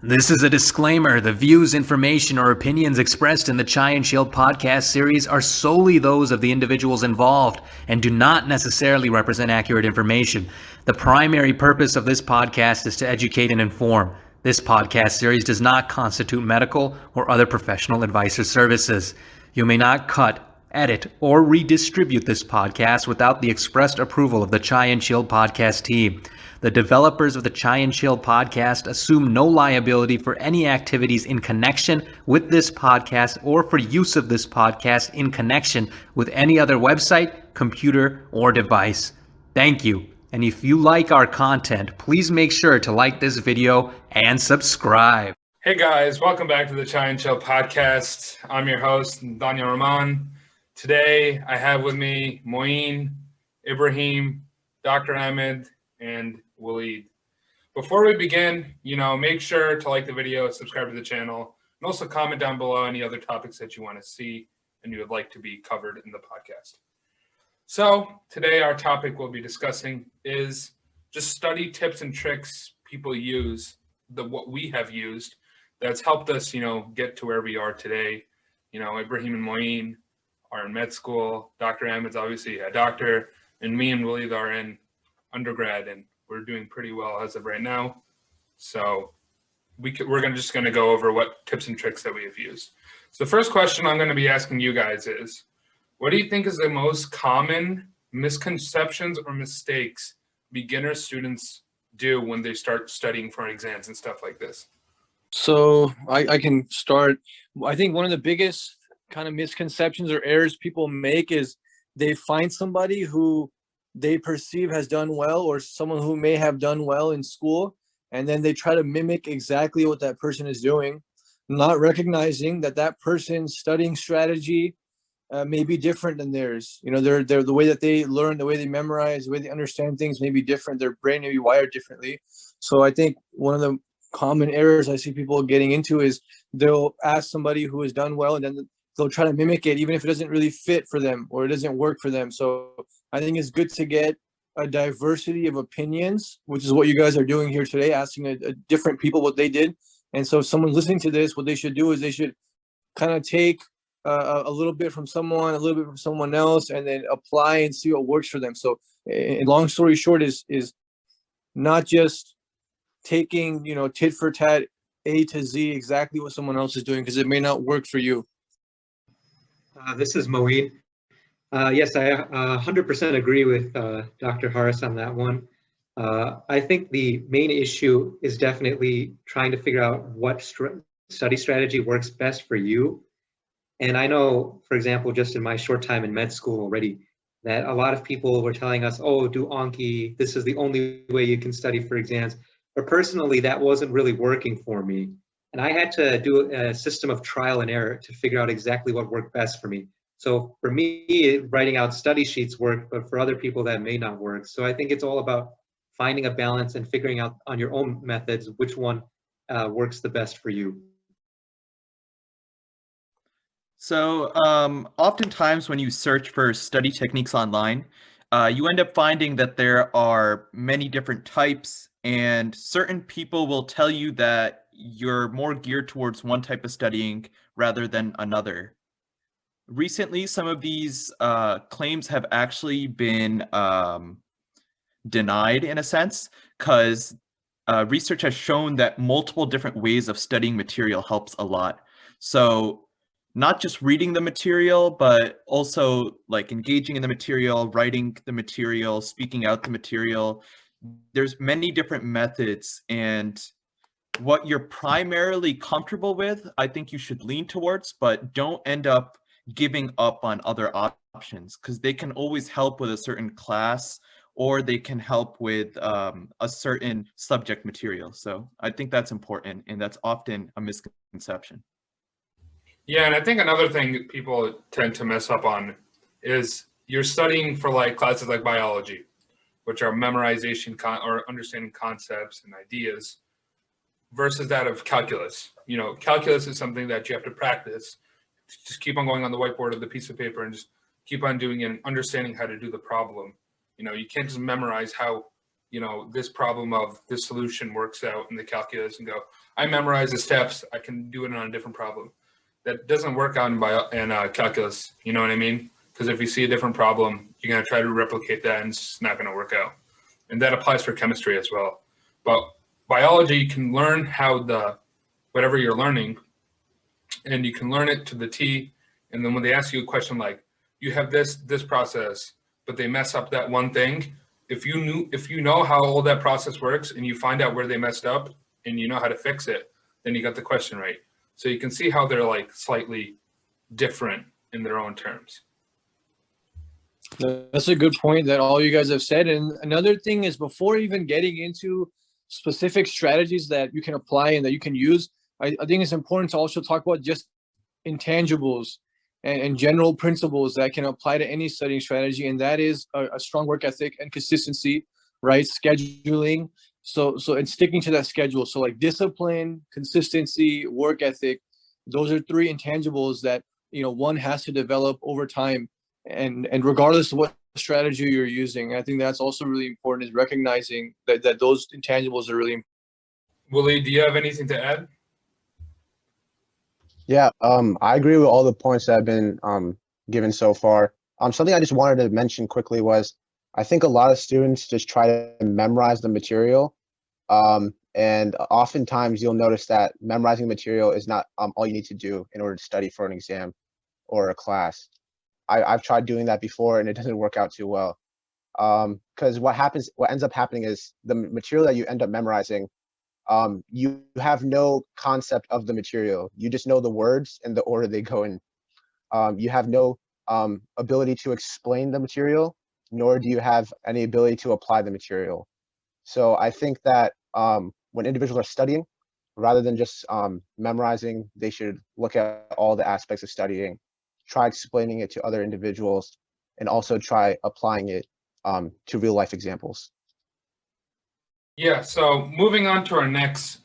This is a disclaimer. The views, information, or opinions expressed in the Chai and Shield podcast series are solely those of the individuals involved and do not necessarily represent accurate information. The primary purpose of this podcast is to educate and inform. This podcast series does not constitute medical or other professional advice or services. You may not cut, edit, or redistribute this podcast without the expressed approval of the Chai and Shield podcast team. The developers of the Chai and Shield podcast assume no liability for any activities in connection with this podcast or for use of this podcast in connection with any other website, computer, or device. Thank you. And if you like our content, please make sure to like this video and subscribe. Hey guys, welcome back to the Chai and Chill podcast. I'm your host, Danial. Today I have with me Moeen, Abrahim, Dr. Ahmed, and Waleed. Before we begin, make sure to like the video, subscribe to the channel, and also comment down below any other topics that you want to see and you would like to be covered in the podcast. So today our topic we'll be discussing is just study tips and tricks people use, what we have used that's helped us, get to where we are today. Abrahim and Moeen are in med school. Dr. Ahmed's obviously a doctor, and me and Waleed are in undergrad, and we're doing pretty well as of right now. So we're just going to go over what tips and tricks that we have used. So the first question I'm going to be asking you guys is, what do you think is the most common misconceptions or mistakes beginner students do when they start studying for exams and stuff like this? So I can start. I think one of the biggest kind of misconceptions or errors people make is they find somebody who they perceive has done well, or someone who may have done well in school, and then they try to mimic exactly what that person is doing, not recognizing that that person's studying strategy may be different than theirs. They're the way that they learn, the way they memorize, the way they understand things may be different. Their brain may be wired differently. So I think one of the common errors I see people getting into is they'll ask somebody who has done well, and then they'll try to mimic it, even if it doesn't really fit for them or it doesn't work for them. So I think it's good to get a diversity of opinions, which is what you guys are doing here today, asking a different people what they did. And so if someone's listening to this, what they should do is they should kind of take a little bit from someone, a little bit from someone else, and then apply and see what works for them. So long story short is not just taking, tit for tat, A to Z, exactly what someone else is doing, because it may not work for you. This is Moeen. Yes, I 100% agree with Dr. Harris on that one. I think the main issue is definitely trying to figure out what study strategy works best for you. And I know, for example, just in my short time in med school already, that a lot of people were telling us, oh, do Anki, this is the only way you can study for exams. But personally, that wasn't really working for me. And I had to do a system of trial and error to figure out exactly what worked best for me. So for me, writing out study sheets worked, but for other people that may not work. So I think it's all about finding a balance and figuring out on your own methods which one works the best for you. So oftentimes when you search for study techniques online, you end up finding that there are many different types, and certain people will tell you that you're more geared towards one type of studying rather than another. Recently, some of these claims have actually been denied in a sense, because research has shown that multiple different ways of studying material helps a lot. So not just reading the material, but also like engaging in the material, writing the material, speaking out the material. There's many different methods, and what you're primarily comfortable with, I think you should lean towards, but don't end up giving up on other options, because they can always help with a certain class, or they can help with a certain subject material. So I think that's important, and that's often a misconception. Yeah, and I think another thing that people tend to mess up on is you're studying for like classes like biology, which are memorization or understanding concepts and ideas, versus that of calculus. Calculus is something that you have to practice. Just keep on going on the whiteboard or the piece of paper and just keep on doing it and understanding how to do the problem. You can't just memorize how this problem of this solution works out in the calculus and go, I memorize the steps, I can do it on a different problem. That doesn't work out in calculus, you know what I mean? Because if you see a different problem, you're going to try to replicate that and it's not going to work out. And that applies for chemistry as well. But biology, you can learn how whatever you're learning, and you can learn it to the T. And then when they ask you a question like, you have this process, but they mess up that one thing, if you know how all that process works and you find out where they messed up and you know how to fix it, then you got the question right. So you can see how they're like slightly different in their own terms. That's a good point that all you guys have said. And another thing is, before even getting into specific strategies that you can apply and that you can use, I think it's important to also talk about just intangibles and general principles that can apply to any studying strategy. And that is a strong work ethic and consistency, right? Scheduling. So and sticking to that schedule. So like discipline, consistency, work ethic, those are three intangibles that, one has to develop over time. And regardless of what strategy you're using, I think that's also really important, is recognizing that those intangibles are really important. Waleed, do you have anything to add? Yeah, I agree with all the points that have been given so far. Something I just wanted to mention quickly was, I think a lot of students just try to memorize the material, and oftentimes you'll notice that memorizing material is not all you need to do in order to study for an exam or a class. I've tried doing that before and it doesn't work out too well, because what ends up happening is the material that you end up memorizing, you have no concept of the material. You just know the words and the order they go in. You have no ability to explain the material, nor do you have any ability to apply the material. So I think that when individuals are studying, rather than just memorizing, they should look at all the aspects of studying, try explaining it to other individuals, and also try applying it to real life examples. Yeah, so moving on to our next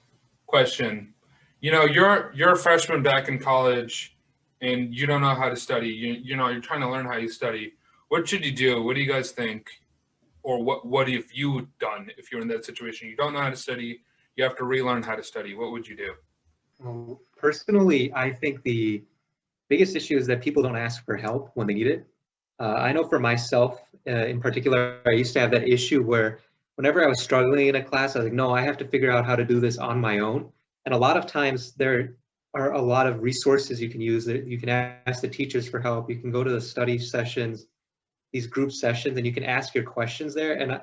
question. You're a freshman back in college and you don't know how to study. You're trying to learn how you study. What should you do? What do you guys think? Or what have you done if you're in that situation? You don't know how to study, you have to relearn how to study. What would you do? Well, personally, I think the biggest issue is that people don't ask for help when they need it. I know for myself in particular, I used to have that issue where whenever I was struggling in a class, I was like, no, I have to figure out how to do this on my own. And a lot of times there are a lot of resources you can use. You can ask the teachers for help. You can go to the study sessions, these group sessions, and you can ask your questions there.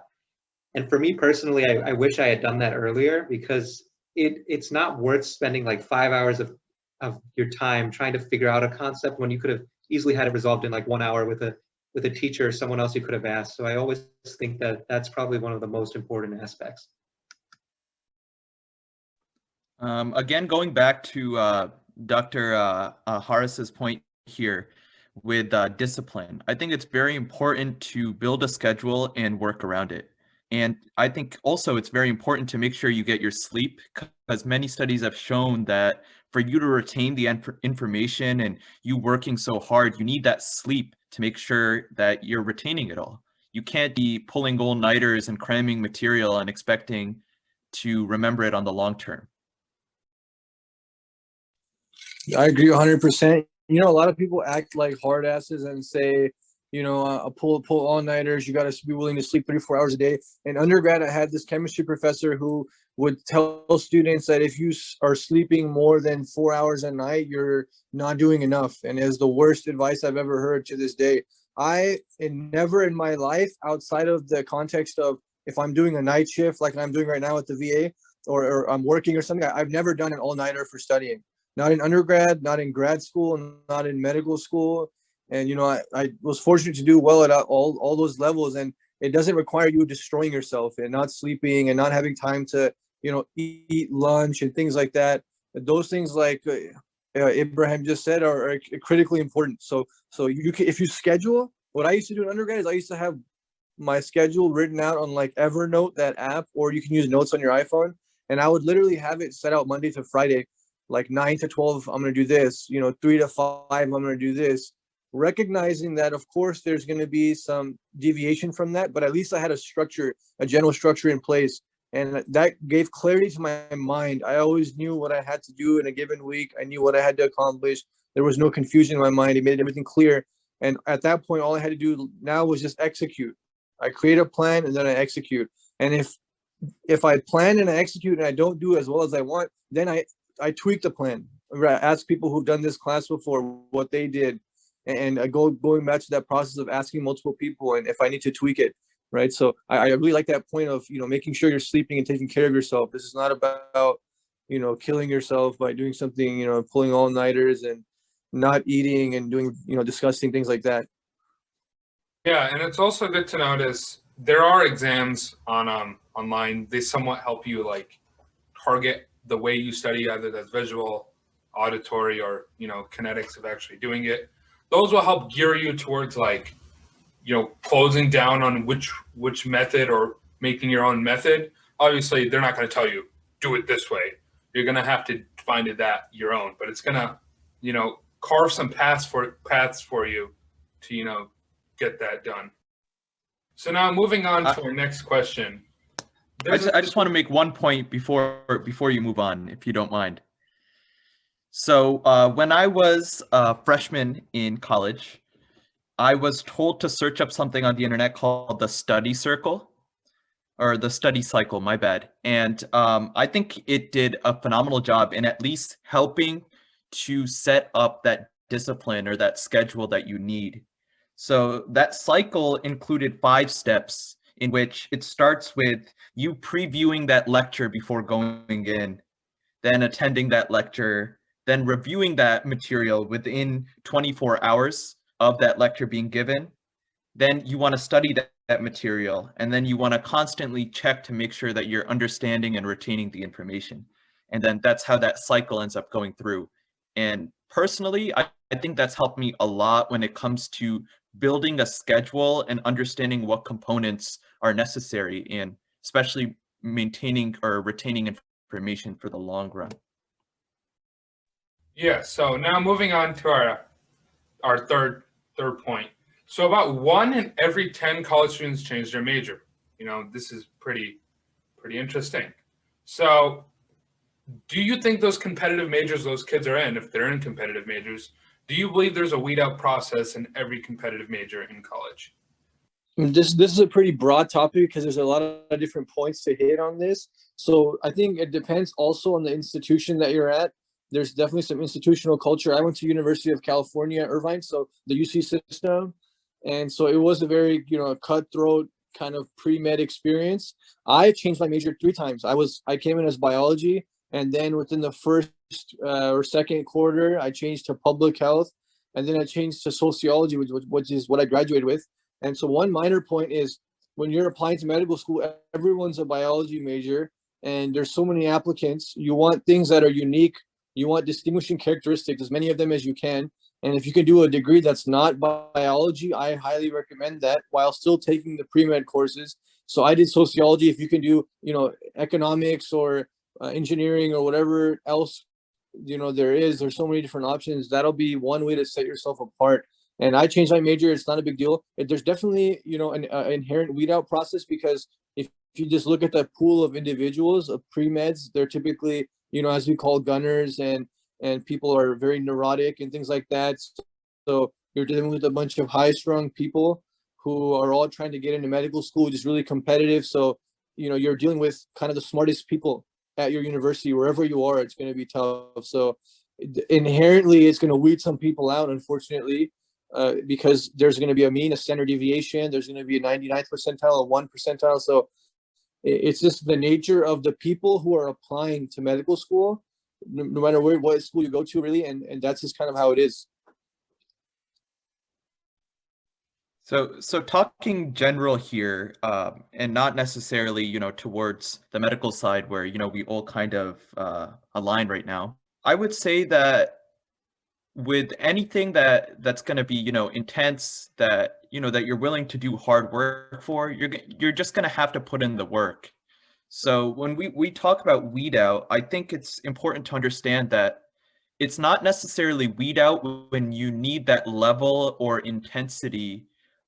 And for me personally, I wish I had done that earlier, because it's not worth spending like 5 hours of your time trying to figure out a concept when you could have easily had it resolved in like 1 hour with a teacher or someone else you could have asked. So I always think that that's probably one of the most important aspects. Again, going back to Dr. Harris's point here with discipline, I think it's very important to build a schedule and work around it. And I think also it's very important to make sure you get your sleep, because many studies have shown that for you to retain the information and you working so hard, you need that sleep to make sure that you're retaining it all. You can't be pulling all-nighters and cramming material and expecting to remember it on the long term. I agree 100%. A lot of people act like hard asses and say, pull all-nighters, you got to be willing to sleep 34 hours a day. In undergrad, I had this chemistry professor who would tell students that if you are sleeping more than 4 hours a night, you're not doing enough. And is the worst advice I've ever heard to this day. Never in my life, outside of the context of if I'm doing a night shift like I'm doing right now at the VA, or I'm working or something, I've never done an all-nighter for studying. Not in undergrad, not in grad school, not in medical school. And, I was fortunate to do well at all those levels. And it doesn't require you destroying yourself and not sleeping and not having time to, eat lunch and things like that. Those things, like Abraham just said, are critically important. So you can, if you schedule, what I used to do in undergrad is I used to have my schedule written out on like Evernote, that app, or you can use notes on your iPhone. And I would literally have it set out Monday to Friday, like 9 to 12, I'm going to do this, 3 to 5, I'm going to do this. recognizing that, of course, there's going to be some deviation from that, but at least I had a structure, a general structure in place. And that gave clarity to my mind. I always knew what I had to do in a given week. I knew what I had to accomplish. There was no confusion in my mind. It made everything clear. And at that point, all I had to do now was just execute. I create a plan and then I execute. And if I plan and I execute and I don't do as well as I want, then I tweak the plan. I ask people who've done this class before what they did, and I going back to that process of asking multiple people and if I need to tweak it, right? So I really like that point of, making sure you're sleeping and taking care of yourself. This is not about, killing yourself by doing something, pulling all-nighters and not eating and doing, disgusting things like that. Yeah, and it's also good to notice there are exams on online. They somewhat help you like target the way you study, either that's visual, auditory, or kinetics of actually doing it. Those will help gear you towards like closing down on which method or making your own method. Obviously, they're not going to tell you do it this way. You're going to have to find it that your own, but it's going to carve some paths for you to get that done. So now moving on to our next question. I just want to make one point before you move on, if you don't mind. So when I was a freshman in college, I was told to search up something on the internet called the study circle, or the study cycle, my bad. And I think it did a phenomenal job in at least helping to set up that discipline or that schedule that you need. So that cycle included 5 steps, in which it starts with you previewing that lecture before going in, then attending that lecture, then reviewing that material within 24 hours of that lecture being given. Then you want to study that material, and then you want to constantly check to make sure that you're understanding and retaining the information. And then that's how that cycle ends up going through. And personally, I think that's helped me a lot when it comes to building a schedule and understanding what components are necessary, and especially maintaining or retaining information for the long run. Yeah, so now moving on to our third point. So about 1 in every 10 college students change their major. This is pretty interesting. So do you think those competitive majors those kids are in, if they're in competitive majors, do you believe there's a weed out process in every competitive major in college? This is a pretty broad topic because there's a lot of different points to hit on this. So I think it depends also on the institution that you're at. There's definitely some institutional culture. I went to University of California, Irvine, so the UC system. And so it was a very, cutthroat kind of pre-med experience. I changed my major 3 times. I came in as biology, and then within the first or second quarter, I changed to public health, and then I changed to sociology, which is what I graduated with. And so one minor point is when you're applying to medical school, everyone's a biology major, and there's so many applicants. You want things that are unique. You want distinguishing characteristics, as many of them as you can. And if you can do a degree that's not biology, I highly recommend that while still taking the pre-med courses. So I did sociology. If you can do, economics or engineering or whatever else, there's so many different options. That'll be one way to set yourself apart. And I changed my major. It's not a big deal. There's definitely, an inherent weed out process, because if you just look at the pool of individuals of pre-meds, they're typically, as we call gunners, and people are very neurotic and things like that. So you're dealing with a bunch of high-strung people who are all trying to get into medical school, which is really competitive. So, you're dealing with kind of the smartest people at your university. Wherever you are, it's going to be tough. So inherently, it's going to weed some people out, unfortunately, because there's going to be a mean, a standard deviation. There's going to be a 99th percentile, a 1 percentile. So it's just the nature of the people who are applying to medical school, no matter what school you go to, really, and that's just kind of how it is. So talking general here, and not necessarily, towards the medical side where, we all kind of align right now. I would say that with anything that's going to be, intense, that, that you're willing to do hard work for, you're just going to have to put in the work. So when we talk about weed out, I think it's important to understand that it's not necessarily weed out when you need that level or intensity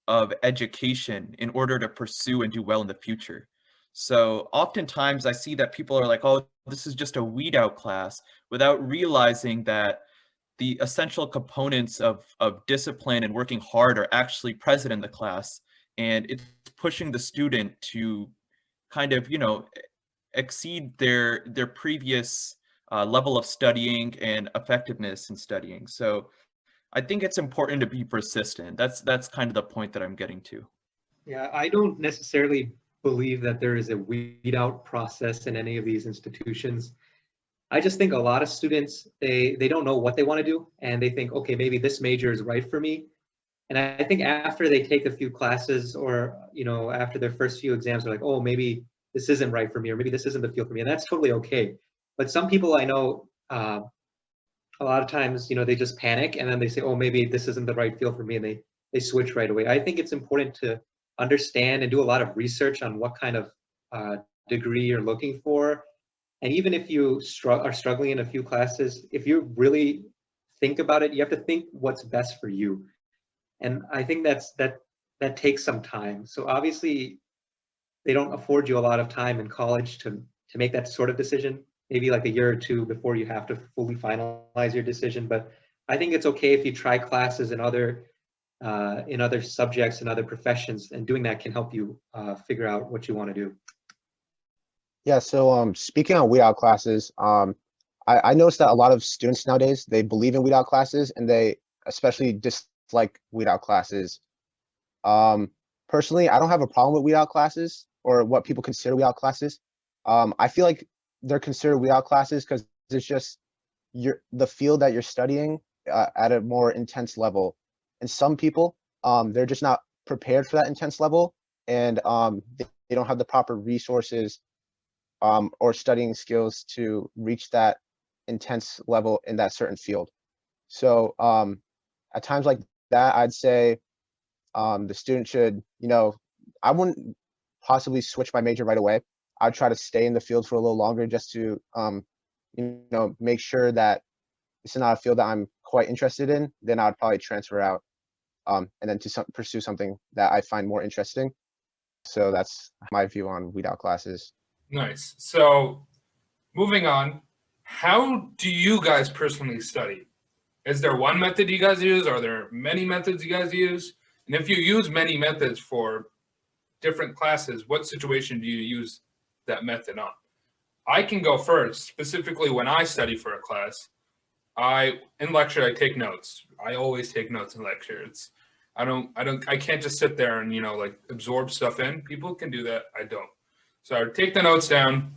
of education in order to pursue and do well in the future. So oftentimes I see that people are like, oh, this is just a weed out class, without realizing that the essential components of discipline and working hard are actually present in the class. And it's pushing the student to kind of, exceed their previous level of studying and effectiveness in studying. So I think it's important to be persistent. That's kind of the point that I'm getting to. Yeah, I don't necessarily believe that there is a weed out process in any of these institutions. I just think a lot of students, they don't know what they want to do, and they think, okay, maybe this major is right for me. And I think after they take a few classes, or after their first few exams, they're like, oh, maybe this isn't right for me, or maybe this isn't the field for me, and that's totally okay. But some people I know, a lot of times, they just panic, and then they say, oh, maybe this isn't the right field for me, and they switch right away. I think it's important to understand and do a lot of research on what kind of degree you're looking for. And even if you are struggling in a few classes, if you really think about it, you have to think what's best for you. And I think that takes some time. So obviously, they don't afford you a lot of time in college to make that sort of decision. Maybe like a year or two before you have to fully finalize your decision. But I think it's okay if you try classes in other subjects and other professions, and doing that can help you figure out what you want to do. Yeah, so speaking on weed out classes, I noticed that a lot of students nowadays, they believe in weed out classes, and they especially dislike weed out classes. Personally, I don't have a problem with weed out classes, or what people consider weed out classes. I feel like they're considered weed out classes because it's just the field that you're studying at a more intense level. And some people, they're just not prepared for that intense level, and they don't have the proper resources or studying skills to reach that intense level in that certain field. So at times like that, I'd say the student should, I wouldn't possibly switch my major right away. I'd try to stay in the field for a little longer just to, make sure that it's not a field that I'm quite interested in. Then I'd probably transfer out and then to pursue something that I find more interesting. So that's my view on weed out classes. Nice. So moving on, how do you guys personally study? Is there one method you guys use? Are there many methods you guys use? And if you use many methods for different classes, what situation do you use that method on? I can go first. Specifically, when I study for a class, in lecture I take notes. I always take notes in lecture. I can't just sit there and absorb stuff in. People can do that. I don't. So I take the notes down.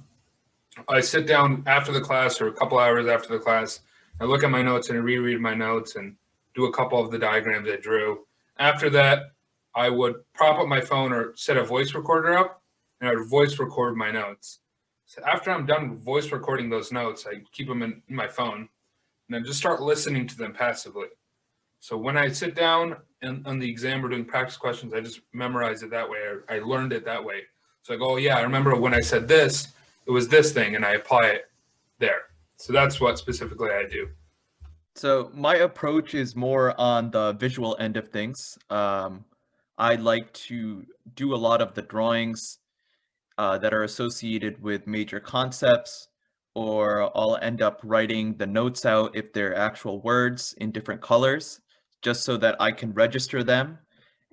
I sit down after the class or a couple hours after the class. I look at my notes and reread my notes and do a couple of the diagrams I drew. After that, I would prop up my phone or set a voice recorder up, and I would voice record my notes. So after I'm done voice recording those notes, I keep them in my phone, and I just start listening to them passively. So when I sit down on the exam or doing practice questions, I just memorize it that way. I learned it that way. So I go, oh yeah, I remember when I said this, it was this thing, and I apply it there. So that's what specifically I do. So my approach is more on the visual end of things. I like to do a lot of the drawings that are associated with major concepts, or I'll end up writing the notes out if they're actual words in different colors, just so that I can register them.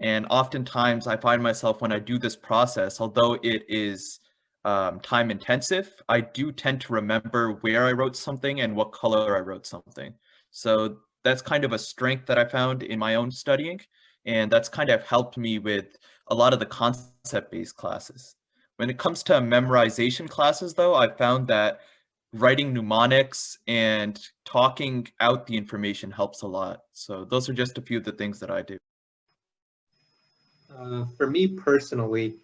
And oftentimes I find myself when I do this process, although it is time intensive, I do tend to remember where I wrote something and what color I wrote something. So that's kind of a strength that I found in my own studying. And that's kind of helped me with a lot of the concept-based classes. When it comes to memorization classes, though, I found that writing mnemonics and talking out the information helps a lot. So those are just a few of the things that I do. For me personally,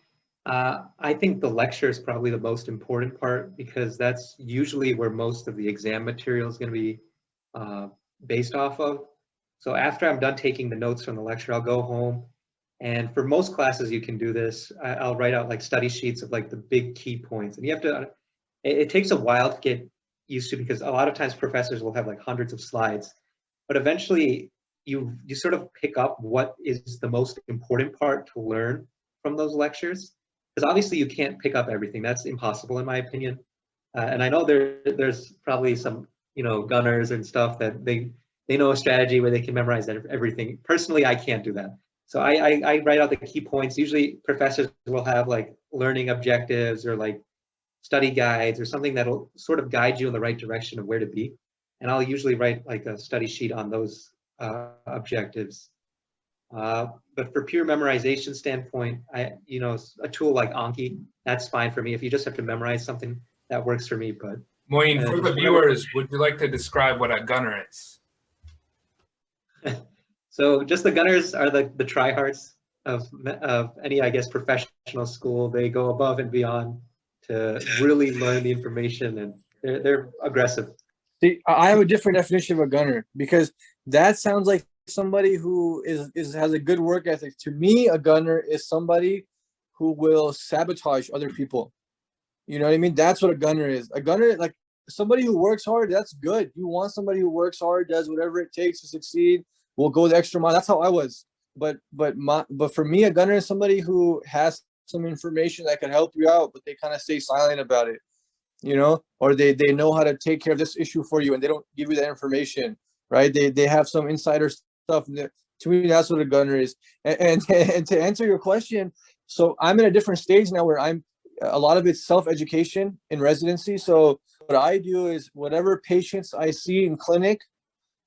I think the lecture is probably the most important part, because that's usually where most of the exam material is going to be based off of. So after I'm done taking the notes from the lecture, I'll go home, and for most classes you can do this. I'll write out like study sheets of like the big key points, and you have to, it takes a while to get used to, because a lot of times professors will have like hundreds of slides, but eventually you sort of pick up what is the most important part to learn from those lectures. Because obviously you can't pick up everything. That's impossible in my opinion. And I know there's probably some, gunners and stuff that they know a strategy where they can memorize everything. Personally, I can't do that. So I write out the key points. Usually professors will have like learning objectives or like study guides or something that'll sort of guide you in the right direction of where to be. And I'll usually write like a study sheet on those objectives. But for pure memorization standpoint, a tool like Anki, that's fine for me. If you just have to memorize something, that works for me. But Moeen, for the viewers, would you like to describe what a gunner is? So just the gunners are the tryhards of any, I guess, professional school. They go above and beyond to really learn the information, and they're aggressive. See, I have a different definition of a gunner, because that sounds like somebody who has a good work ethic. To me, a gunner is somebody who will sabotage other people. You know what I mean? That's what a gunner is. A gunner, like somebody who works hard, that's good. You want somebody who works hard, does whatever it takes to succeed, will go the extra mile. That's how I was. But for me, a gunner is somebody who has some information that can help you out, but they kind of stay silent about it, or they know how to take care of this issue for you, and they don't give you that information, right? They have some insider stuff. To me, that's what a gunner is. And to answer your question, so I'm in a different stage now where a lot of it's self-education in residency. So what I do is whatever patients I see in clinic,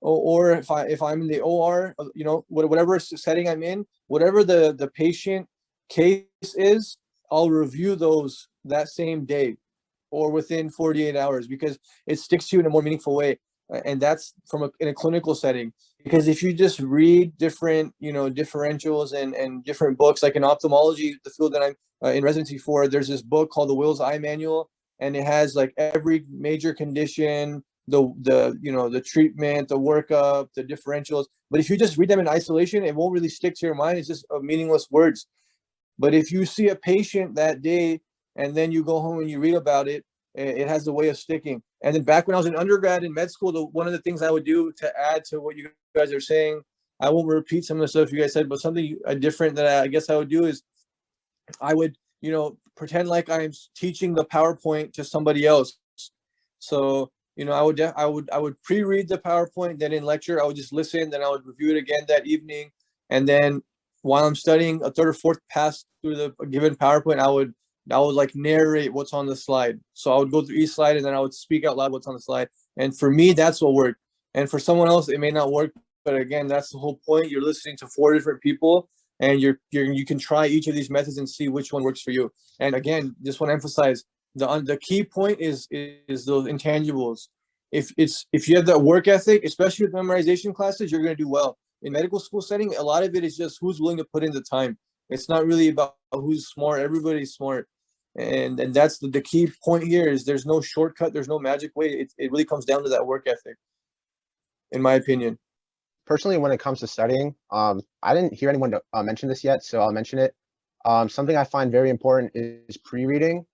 or if I'm in the OR, whatever setting I'm in, whatever the patient case is, I'll review those that same day or within 48 hours, because it sticks to you in a more meaningful way. And that's in a clinical setting. Because if you just read different, differentials and different books, like in ophthalmology, the field that I'm in residency for, there's this book called the Will's Eye Manual, and it has like every major condition, the treatment, the workup, the differentials. But if you just read them in isolation, it won't really stick to your mind. It's just meaningless words. But if you see a patient that day and then you go home and you read about it, it has a way of sticking. And then back when I was in undergrad in med school, one of the things I would do to add to what you guys are saying, I won't repeat some of the stuff you guys said, but something different that I guess I would do is I would, pretend like I'm teaching the PowerPoint to somebody else. So, I would pre-read the PowerPoint, then in lecture, I would just listen, then I would review it again that evening. And then while I'm studying a third or fourth pass through the given PowerPoint, I would like narrate what's on the slide. So I would go through each slide and then I would speak out loud what's on the slide. And for me, that's what worked. And for someone else, it may not work. But again, that's the whole point. You're listening to 4 different people, and you can try each of these methods and see which one works for you. And again, just want to emphasize the key point is those intangibles. If you have that work ethic, especially with memorization classes, you're going to do well. In medical school setting, a lot of it is just who's willing to put in the time. It's not really about who's smart. Everybody's smart. And that's the key point here is there's no shortcut. There's no magic way. It really comes down to that work ethic, in my opinion. Personally, when it comes to studying, I didn't hear anyone mention this yet, so I'll mention it. Something I find very important is pre-reading.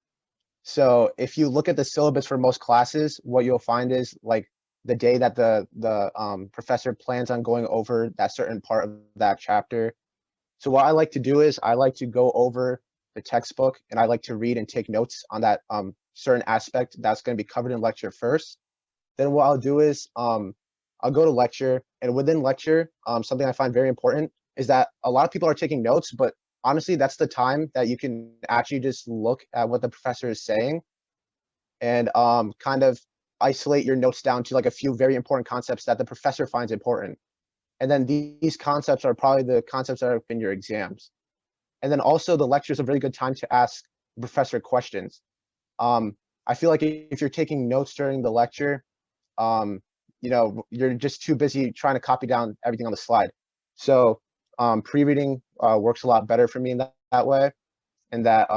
So if you look at the syllabus for most classes, what you'll find is like the day that the professor plans on going over that certain part of that chapter. So what I like to do is I like to go over the textbook and I like to read and take notes on that certain aspect that's going to be covered in lecture first. Then what I'll do is I'll go to lecture, and within lecture, something I find very important is that a lot of people are taking notes, but honestly, that's the time that you can actually just look at what the professor is saying and kind of isolate your notes down to like a few very important concepts that the professor finds important. And then these concepts are probably the concepts that are in your exams. And then also the lecture is a really good time to ask the professor questions. I feel like if you're taking notes during the lecture, you're just too busy trying to copy down everything on the slide. So pre-reading works a lot better for me in that way. And that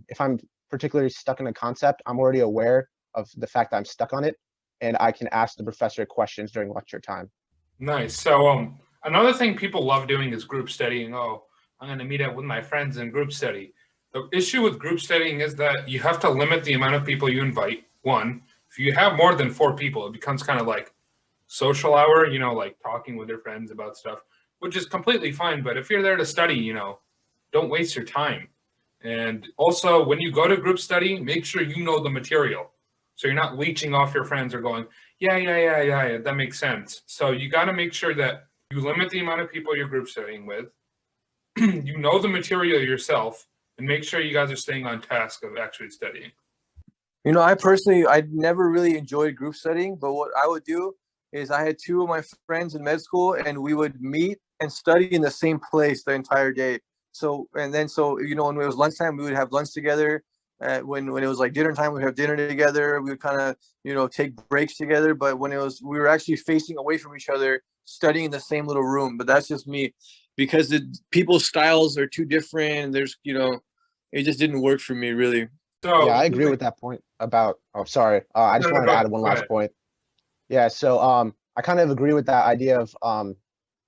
if I'm particularly stuck in a concept, I'm already aware of the fact that I'm stuck on it, and I can ask the professor questions during lecture time. Nice. So another thing people love doing is group studying. Oh, I'm going to meet up with my friends and group study. The issue with group studying is that you have to limit the amount of people you invite, one. If you have more than 4 people, it becomes kind of like social hour, you know, like talking with your friends about stuff, which is completely fine. But if you're there to study, you know, don't waste your time. And also, when you go to group study, make sure you know the material. So you're not leeching off your friends or going, yeah, that makes sense. So you got to make sure that you limit the amount of people you're group studying with. You know the material yourself, and make sure you guys are staying on task of actually studying. You know, I never really enjoyed group studying, but what I would do is I had 2 of my friends in med school, and we would meet and study in the same place the entire day. So you know, when it was lunchtime, we would have lunch together. When it was like dinner time, we'd have dinner together. We would kind of, you know, take breaks together. But when we were actually facing away from each other, studying in the same little room. But that's just me, because people's styles are too different. There's, you know, it just didn't work for me really. So Yeah, I agree with that point about. Oh, sorry. I just wanted to add one last point. Yeah, so I kind of agree with that idea of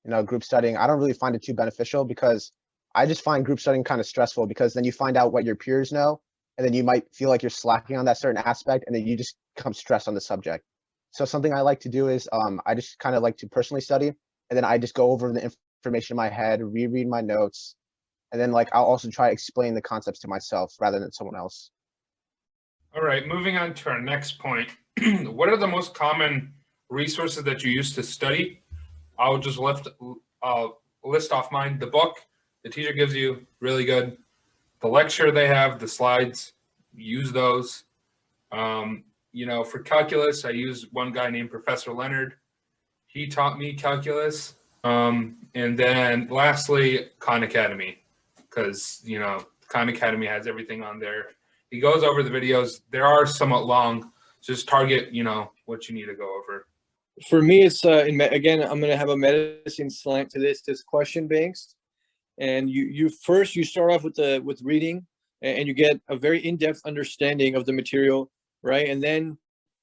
you know, group studying. I don't really find it too beneficial, because I just find group studying kind of stressful, because then you find out what your peers know, and then you might feel like you're slacking on that certain aspect, and then you just become stressed on the subject. So something I like to do is I just kind of like to personally study, and then I just go over the information in my head, reread my notes, and then like I'll also try to explain the concepts to myself rather than someone else. All right, moving on to our next point. What are the most common resources that you use to study? I'll just list off mine. The book the teacher gives you, really good. The lecture they have, the slides, use those. You know, for calculus, I use one guy named Professor Leonard. He taught me calculus. And then lastly, Khan Academy, because, you know, Khan Academy has everything on there. He goes over the videos. They are somewhat long. Just target, you know, what you need to go over. For me, it's again, I'm going to have a medicine slant to this. It's question banks, and you start off with reading, and you get a very in-depth understanding of the material, right? And then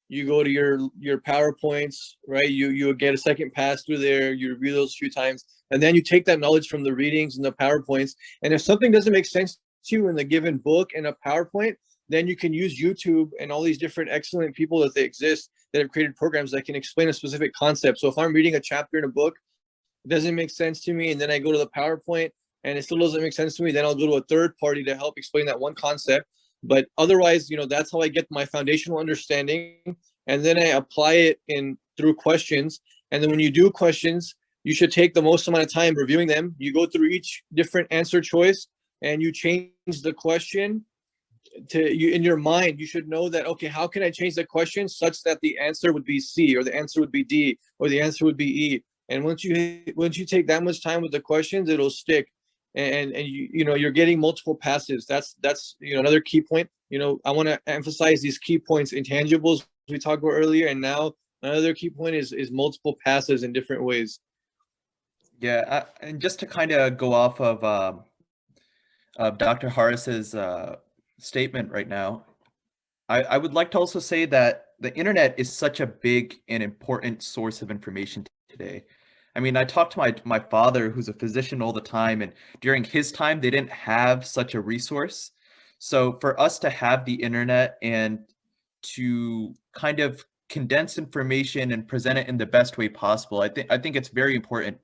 you go to your PowerPoints, right? You get a second pass through there. You review those a few times, and then you take that knowledge from the readings and the PowerPoints. And if something doesn't make sense to you in the given book and a PowerPoint, then you can use YouTube and all these different excellent people that they exist that have created programs that can explain a specific concept. So if I'm reading a chapter in a book, it doesn't make sense to me, and then I go to the PowerPoint and it still doesn't make sense to me, then I'll go to a third party to help explain that one concept. But otherwise, you know, that's how I get my foundational understanding, and then I apply it through questions. And then when you do questions, you should take the most amount of time reviewing them. You go through each different answer choice and you change the question to you in your mind. You should know that, okay, how can I change the question such that the answer would be C, or the answer would be D, or the answer would be E. And once you take that much time with the questions, it'll stick. And you know, you're getting multiple passes. That's you know, another key point. You know, I want to emphasize these key points, intangibles we talked about earlier, and now another key point is multiple passes in different ways. Yeah, and just to kind of go off of Dr. Harris's statement right now, I would like to also say that the internet is such a big and important source of information today. I mean, I talk to my father, who's a physician, all the time, and during his time, they didn't have such a resource. So for us to have the internet and to kind of condense information and present it in the best way possible, I think it's very important.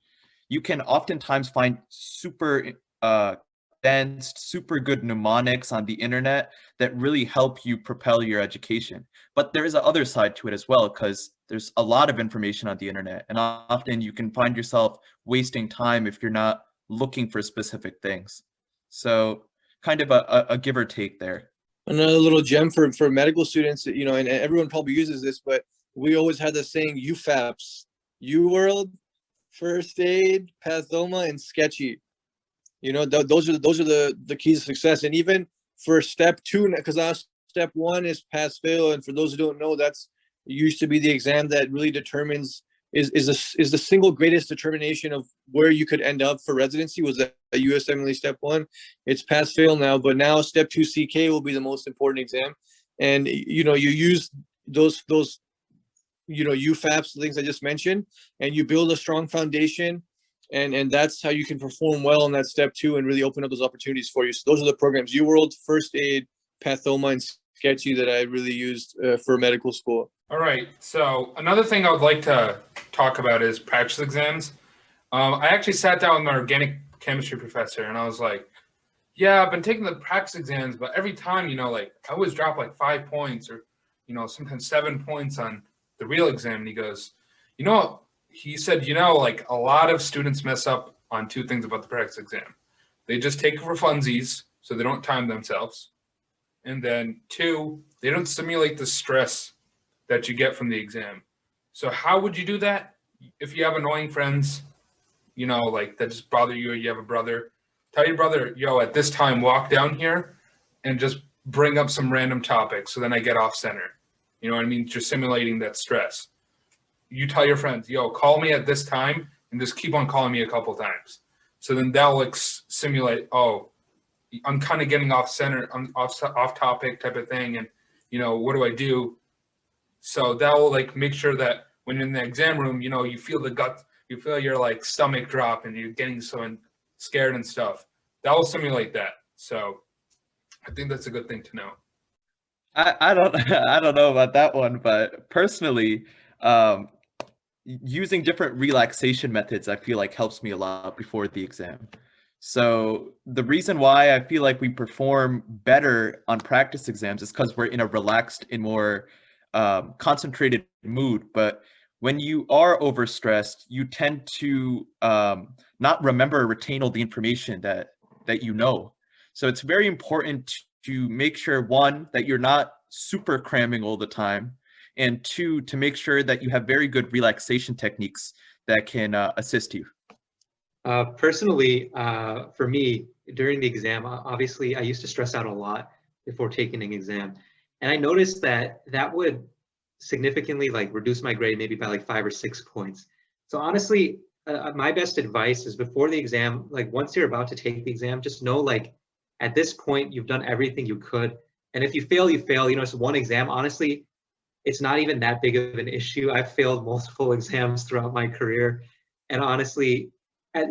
You can oftentimes find super advanced, super good mnemonics on the internet that really help you propel your education. But there is a other side to it as well, because there's a lot of information on the internet, and often you can find yourself wasting time if you're not looking for specific things. So kind of a give or take there. Another little gem for medical students, you know, and everyone probably uses this, but we always had the saying UFAPs: UWorld, First Aid, Pathoma, and Sketchy. You know, those are the keys to success. And even for step 2, because step 1 is pass fail, and for those who don't know, that's used to be the exam that really determines is the single greatest determination of where you could end up for residency. Was that a USMLE step 1? It's pass fail now, but now step 2 CK will be the most important exam. And you know, you use those you know, UFAPs, the things I just mentioned, and you build a strong foundation, and that's how you can perform well in that step 2 and really open up those opportunities for you. So those are the programs: UWorld, First Aid, Pathoma, and sketchy that I really used for medical school. All right. So another thing I would like to talk about is practice exams. I actually sat down with my organic chemistry professor, and I was like, yeah, I've been taking the practice exams, but every time, like I always drop like 5 points or, sometimes 7 points on the real exam. And he goes, he said, like a lot of students mess up on two things about the practice exam. They just take it for funsies, so they don't time themselves. And then two, they don't simulate the stress that you get from the exam. So how would you do that? If you have annoying friends, like that just bother you, or you have a brother, tell your brother, at this time, walk down here and just bring up some random topic. So then I get off center. You know what I mean? Just simulating that stress. You tell your friends, call me at this time and just keep on calling me a couple times. So then that'll simulate, I'm kind of getting off center, off topic type of thing. And, what do I do? So that will make sure that when you're in the exam room, you feel the gut, you feel your stomach drop and you're getting so scared and stuff. That will simulate that. So I think that's a good thing to know. I don't I don't know about that one, but personally, using different relaxation methods, I feel like helps me a lot before the exam. So the reason why I feel like we perform better on practice exams is because we're in a relaxed and more concentrated mood. But when you are overstressed, you tend to not remember or retain all the information that you know. So it's very important to make sure, one, that you're not super cramming all the time, and two, to make sure that you have very good relaxation techniques that can assist you. Personally, for me, during the exam, obviously I used to stress out a lot before taking an exam. And I noticed that would significantly reduce my grade maybe by 5 or 6 points. So honestly, my best advice is before the exam, once you're about to take the exam, just know at this point, you've done everything you could. And if you fail, you fail. It's one exam. Honestly, it's not even that big of an issue. I've failed multiple exams throughout my career. And honestly,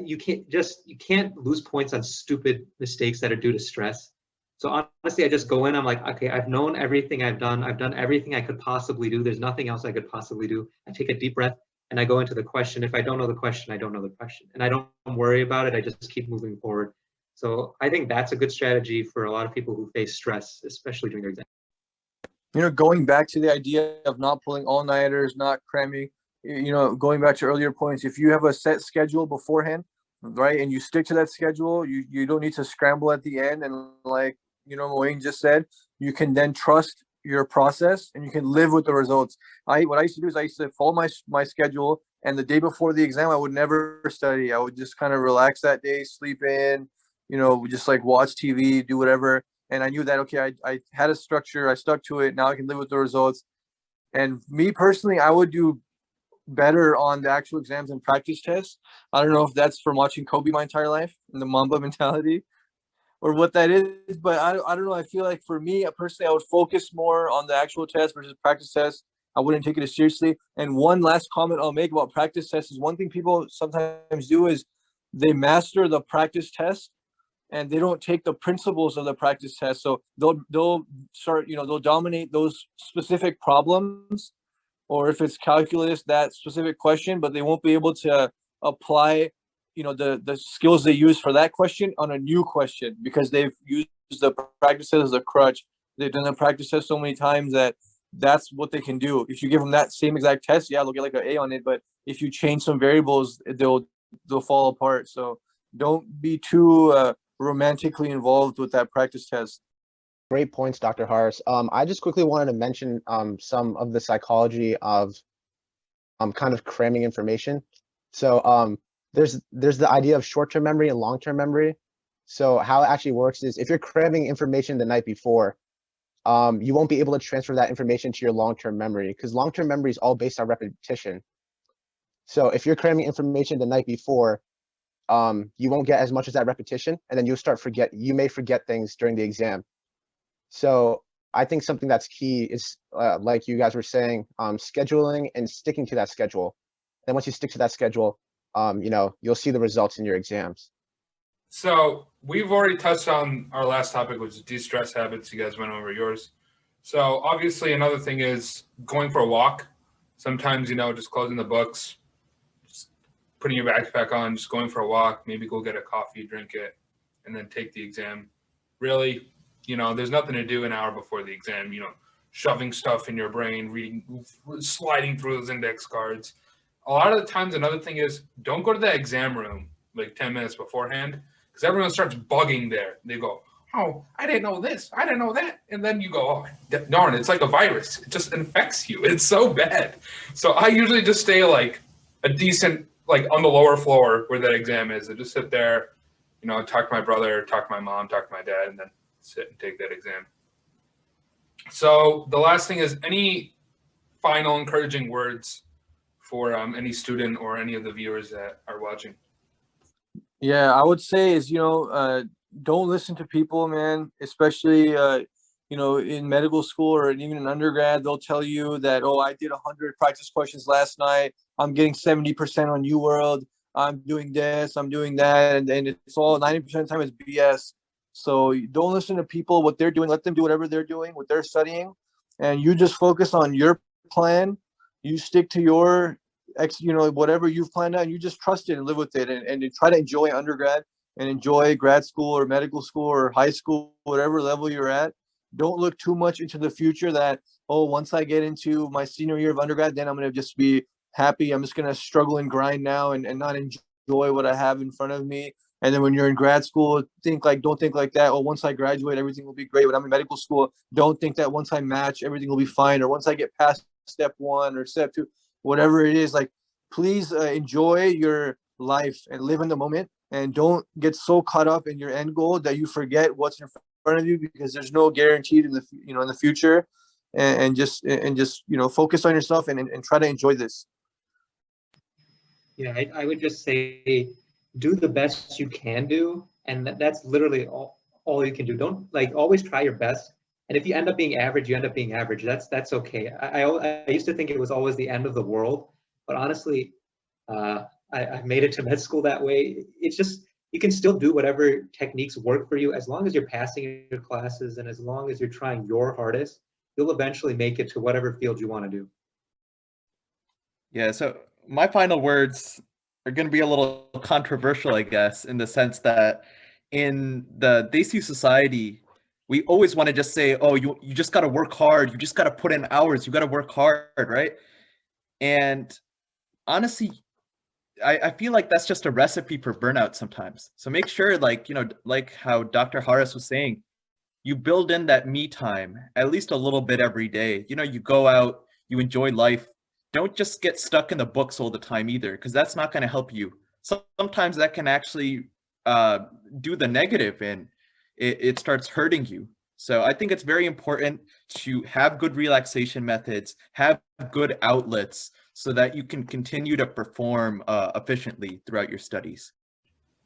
you can't lose points on stupid mistakes that are due to stress. So honestly, I just go in, I'm like, okay, I've known everything I've done everything I could possibly do. There's nothing else I could possibly do. I take a deep breath and I go into the question. If I don't know the question, I don't know the question. And I don't worry about it. I just keep moving forward. So I think that's a good strategy for a lot of people who face stress, especially during their exam. Going back to the idea of not pulling all-nighters, not cramming, going back to earlier points, if you have a set schedule beforehand, right, and you stick to that schedule, you don't need to scramble at the end. And Moeen just said, you can then trust your process and you can live with the results. What I used to do is I used to follow my schedule, and the day before the exam, I would never study. I would just kind of relax that day, sleep in, just watch TV, do whatever. And I knew that, okay, I had a structure, I stuck to it. Now I can live with the results. And me personally, I would do better on the actual exams and practice tests. I don't know if that's from watching Kobe my entire life and the Mamba mentality or what that is, but I don't know. I feel like for me personally, I would focus more on the actual test versus practice tests. I wouldn't take it as seriously. And one last comment I'll make about practice tests is one thing people sometimes do is they master the practice test and they don't take the principles of the practice test. So they'll start, they'll dominate those specific problems, or if it's calculus, that specific question, but they won't be able to apply, the skills they use for that question on a new question because they've used the practice test as a crutch. They've done the practice test so many times that that's what they can do. If you give them that same exact test, yeah, they'll get an A on it. But if you change some variables, they'll fall apart. So don't be too romantically involved with that practice test. Great points, Dr. Harris. I just quickly wanted to mention some of the psychology of kind of cramming information. So there's the idea of short-term memory and long-term memory. So how it actually works is if you're cramming information the night before, you won't be able to transfer that information to your long-term memory because long-term memory is all based on repetition. So if you're cramming information the night before, you won't get as much as that repetition, and then you may forget things during the exam. So I think something that's key is, like you guys were saying, scheduling and sticking to that schedule. And once you stick to that schedule, you'll see the results in your exams. So we've already touched on our last topic, which is de-stress habits. You guys went over yours. So obviously another thing is going for a walk. Sometimes, just closing the books, just putting your backpack on, just going for a walk, maybe go get a coffee, drink it, and then take the exam. Really, there's nothing to do an hour before the exam, shoving stuff in your brain, reading, sliding through those index cards. A lot of the times, another thing is don't go to the exam room like 10 minutes beforehand, because everyone starts bugging there. They go, oh, I didn't know this, I didn't know that. And then you go, oh, darn, it's like a virus. It just infects you. It's so bad. So I usually just stay like a decent, like on the lower floor where that exam is. I just sit there, talk to my brother, talk to my mom, talk to my dad, and then sit and take that exam. So the last thing is, any final encouraging words for any student or any of the viewers that are watching? Yeah, I would say is, don't listen to people, man, especially, in medical school or even in undergrad. They'll tell you that, oh, I did 100 practice questions last night. I'm getting 70% on UWorld. I'm doing this, I'm doing that. And it's all 90% of the time is BS. So don't listen to people, what they're doing. Let them do whatever they're doing, what they're studying. And you just focus on your plan. You stick to your whatever you've planned out, and you just trust it and live with it, and try to enjoy undergrad and enjoy grad school or medical school or high school, whatever level you're at. Don't look too much into the future that, oh, once I get into my senior year of undergrad, then I'm going to just be happy. I'm just going to struggle and grind now and not enjoy what I have in front of me. And then when you're in grad school, don't think like that. Oh, once I graduate, everything will be great. When I'm in medical school, don't think that once I match, everything will be fine. Or once I get past step 1 or step 2, whatever it is, like, please enjoy your life and live in the moment, and don't get so caught up in your end goal that you forget what's in front of you, because there's no guarantee in the future. And just focus on yourself and try to enjoy this. Yeah, I would just say do the best you can do, and that's literally all you can do. Don't always try your best. And if you end up being average, you end up being average. That's okay. I used to think it was always the end of the world, but honestly, I made it to med school that way. It's just, you can still do whatever techniques work for you as long as you're passing your classes and as long as you're trying your hardest. You'll eventually make it to whatever field you want to do. Yeah, so my final words are going to be a little controversial, I guess, in the sense that in the Desi society, we always want to just say, oh, you just got to work hard. You just got to put in hours. You got to work hard, right? And honestly, I feel like that's just a recipe for burnout sometimes. So make sure, like how Dr. Harris was saying, you build in that me time at least a little bit every day. You go out, you enjoy life. Don't just get stuck in the books all the time either, because that's not going to help you. Sometimes that can actually do the negative, and it starts hurting you. So I think it's very important to have good relaxation methods, have good outlets, so that you can continue to perform efficiently throughout your studies.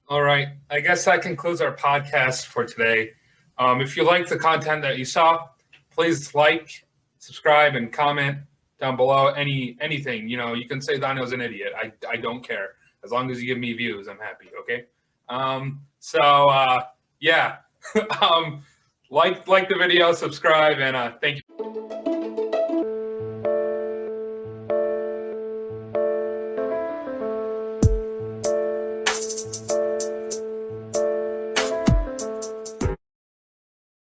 All right. I guess that concludes our podcast for today. If you like the content that you saw, please like, subscribe, and comment down below. Anything, you can say Daniel's an idiot. I don't care. As long as you give me views, I'm happy. Okay. Yeah. Like the video, subscribe, and thank you.